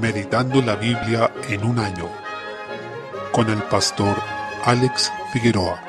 Meditando la Biblia en un año, con el pastor Alex Figueroa.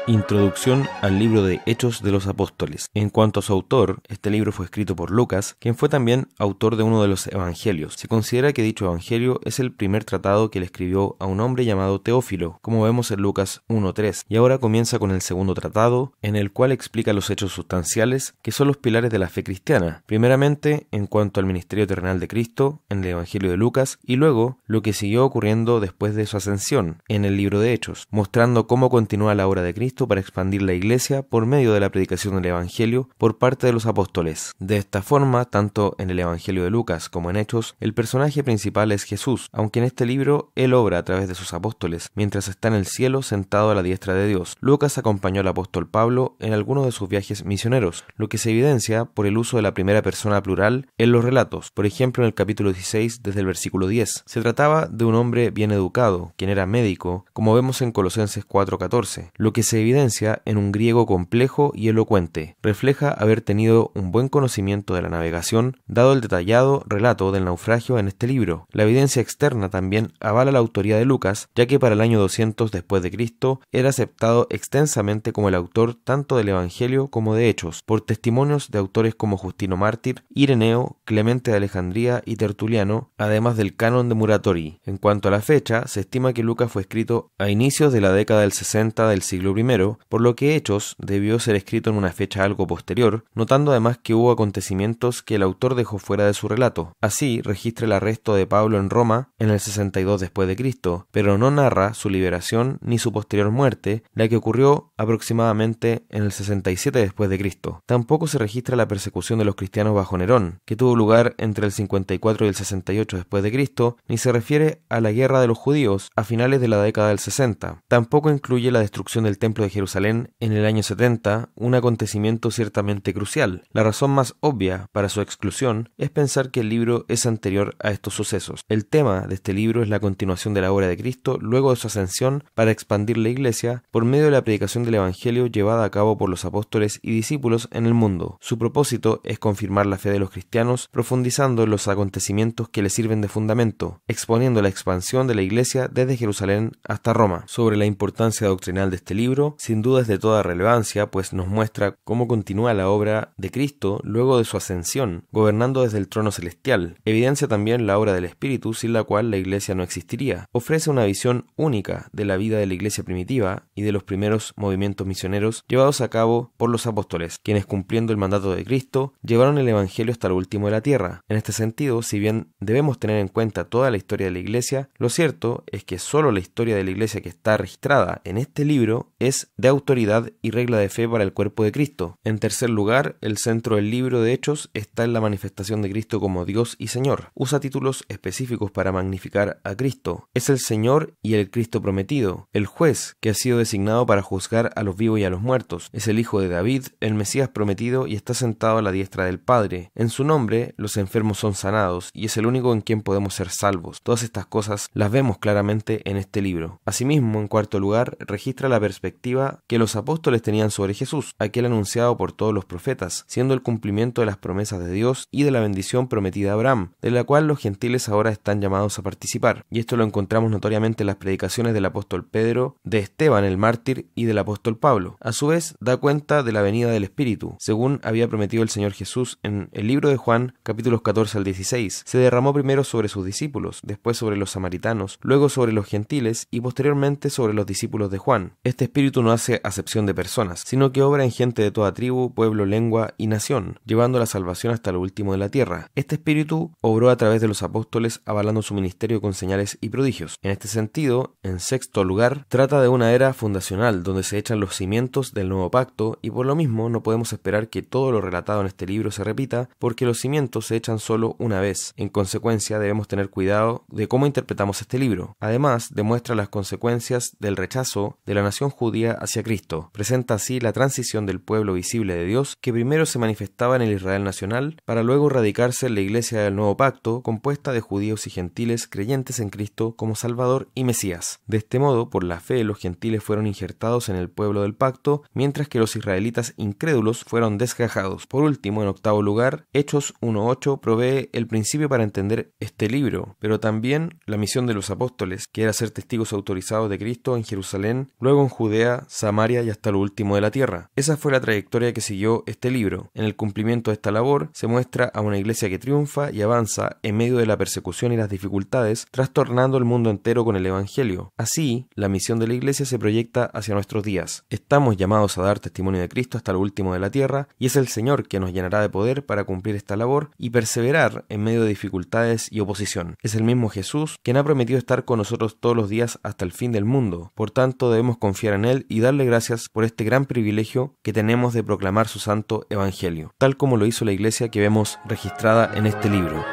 Introducción al libro de Hechos de los Apóstoles. En cuanto a su autor, este libro fue escrito por Lucas, quien fue también autor de uno de los evangelios. Se considera que dicho evangelio es el primer tratado que le escribió a un hombre llamado Teófilo, como vemos en Lucas 1:3, y ahora comienza con el segundo tratado, en el cual explica los hechos sustanciales que son los pilares de la fe cristiana, primeramente en cuanto al ministerio terrenal de Cristo, en el evangelio de Lucas, y luego lo que siguió ocurriendo después de su ascensión, en el libro de Hechos, mostrando cómo continúa la obra de Cristo para expandir la Iglesia por medio de la predicación del Evangelio por parte de los apóstoles. De esta forma, tanto en el Evangelio de Lucas como en Hechos, el personaje principal es Jesús, aunque en este libro él obra a través de sus apóstoles, mientras está en el cielo sentado a la diestra de Dios. Lucas acompañó al apóstol Pablo en algunos de sus viajes misioneros, lo que se evidencia por el uso de la primera persona plural en los relatos. Por ejemplo, en el capítulo 16, desde el versículo 10, se trataba de un hombre bien educado, quien era médico, como vemos en Colosenses 4:14, lo que se evidencia en un griego complejo y elocuente. Refleja haber tenido un buen conocimiento de la navegación, dado el detallado relato del naufragio en este libro. La evidencia externa también avala la autoría de Lucas, ya que para el año 200 después de Cristo era aceptado extensamente como el autor tanto del Evangelio como de Hechos, por testimonios de autores como Justino Mártir, Ireneo, Clemente de Alejandría y Tertuliano, además del canon de Muratori. En cuanto a la fecha, se estima que Lucas fue escrito a inicios de la década del 60 del siglo I, por lo que Hechos debió ser escrito en una fecha algo posterior, notando además que hubo acontecimientos que el autor dejó fuera de su relato. Así, registra el arresto de Pablo en Roma en el 62 después de Cristo, pero no narra su liberación ni su posterior muerte, la que ocurrió aproximadamente en el 67 después de Cristo. Tampoco se registra la persecución de los cristianos bajo Nerón, que tuvo lugar entre el 54 y el 68 después de Cristo, ni se refiere a la guerra de los judíos a finales de la década del 60. Tampoco incluye la destrucción del templo de Jerusalén en el año 70, un acontecimiento ciertamente crucial. La razón más obvia para su exclusión es pensar que el libro es anterior a estos sucesos. El tema de este libro es la continuación de la obra de Cristo luego de su ascensión para expandir la Iglesia por medio de la predicación del Evangelio llevada a cabo por los apóstoles y discípulos en el mundo. Su propósito es confirmar la fe de los cristianos, profundizando en los acontecimientos que les sirven de fundamento, exponiendo la expansión de la Iglesia desde Jerusalén hasta Roma. Sobre la importancia doctrinal de este libro, sin duda es de toda relevancia, pues nos muestra cómo continúa la obra de Cristo luego de su ascensión, gobernando desde el trono celestial. Evidencia también la obra del Espíritu, sin la cual la Iglesia no existiría. Ofrece una visión única de la vida de la Iglesia primitiva y de los primeros movimientos misioneros llevados a cabo por los apóstoles, quienes cumpliendo el mandato de Cristo, llevaron el Evangelio hasta lo último de la tierra. En este sentido, si bien debemos tener en cuenta toda la historia de la Iglesia, lo cierto es que solo la historia de la Iglesia que está registrada en este libro es de autoridad y regla de fe para el cuerpo de Cristo. En tercer lugar, el centro del libro de Hechos está en la manifestación de Cristo como Dios y Señor. Usa títulos específicos para magnificar a Cristo. Es el Señor y el Cristo prometido, el juez que ha sido designado para juzgar a los vivos y a los muertos. Es el Hijo de David, el Mesías prometido, y está sentado a la diestra del Padre. En su nombre, los enfermos son sanados, y es el único en quien podemos ser salvos. Todas estas cosas las vemos claramente en este libro. Asimismo, en cuarto lugar, registra la perspectiva que los apóstoles tenían sobre Jesús, aquel anunciado por todos los profetas, siendo el cumplimiento de las promesas de Dios y de la bendición prometida a Abraham, de la cual los gentiles ahora están llamados a participar. Y esto lo encontramos notoriamente en las predicaciones del apóstol Pedro, de Esteban el mártir y del apóstol Pablo. A su vez, da cuenta de la venida del Espíritu, según había prometido el Señor Jesús en el libro de Juan, capítulos 14 al 16. Se derramó primero sobre sus discípulos, después sobre los samaritanos, luego sobre los gentiles y posteriormente sobre los discípulos de Juan. Este Espíritu no hace acepción de personas, sino que obra en gente de toda tribu, pueblo, lengua y nación, llevando la salvación hasta lo último de la tierra. Este Espíritu obró a través de los apóstoles, avalando su ministerio con señales y prodigios. En este sentido, en sexto lugar, trata de una era fundacional, donde se echan los cimientos del nuevo pacto, y por lo mismo no podemos esperar que todo lo relatado en este libro se repita, porque los cimientos se echan solo una vez. En consecuencia, debemos tener cuidado de cómo interpretamos este libro. Además, demuestra las consecuencias del rechazo de la nación judía siga hacia Cristo. Presenta así la transición del pueblo visible de Dios, que primero se manifestaba en el Israel nacional, para luego radicarse en la Iglesia del Nuevo Pacto, compuesta de judíos y gentiles creyentes en Cristo como Salvador y Mesías. De este modo, por la fe, los gentiles fueron injertados en el pueblo del pacto, mientras que los israelitas incrédulos fueron desgajados. Por último, en octavo lugar, Hechos 1:8 provee el principio para entender este libro, pero también la misión de los apóstoles, que era ser testigos autorizados de Cristo en Jerusalén, luego en Judea, Samaria y hasta lo último de la tierra. Esa fue la trayectoria que siguió este libro. En el cumplimiento de esta labor, se muestra a una iglesia que triunfa y avanza en medio de la persecución y las dificultades, trastornando el mundo entero con el Evangelio. Así, la misión de la iglesia se proyecta hacia nuestros días. Estamos llamados a dar testimonio de Cristo hasta lo último de la tierra, y es el Señor que nos llenará de poder para cumplir esta labor y perseverar en medio de dificultades y oposición. Es el mismo Jesús quien ha prometido estar con nosotros todos los días hasta el fin del mundo. Por tanto, debemos confiar en Él y darle gracias por este gran privilegio que tenemos de proclamar su santo Evangelio, tal como lo hizo la iglesia que vemos registrada en este libro.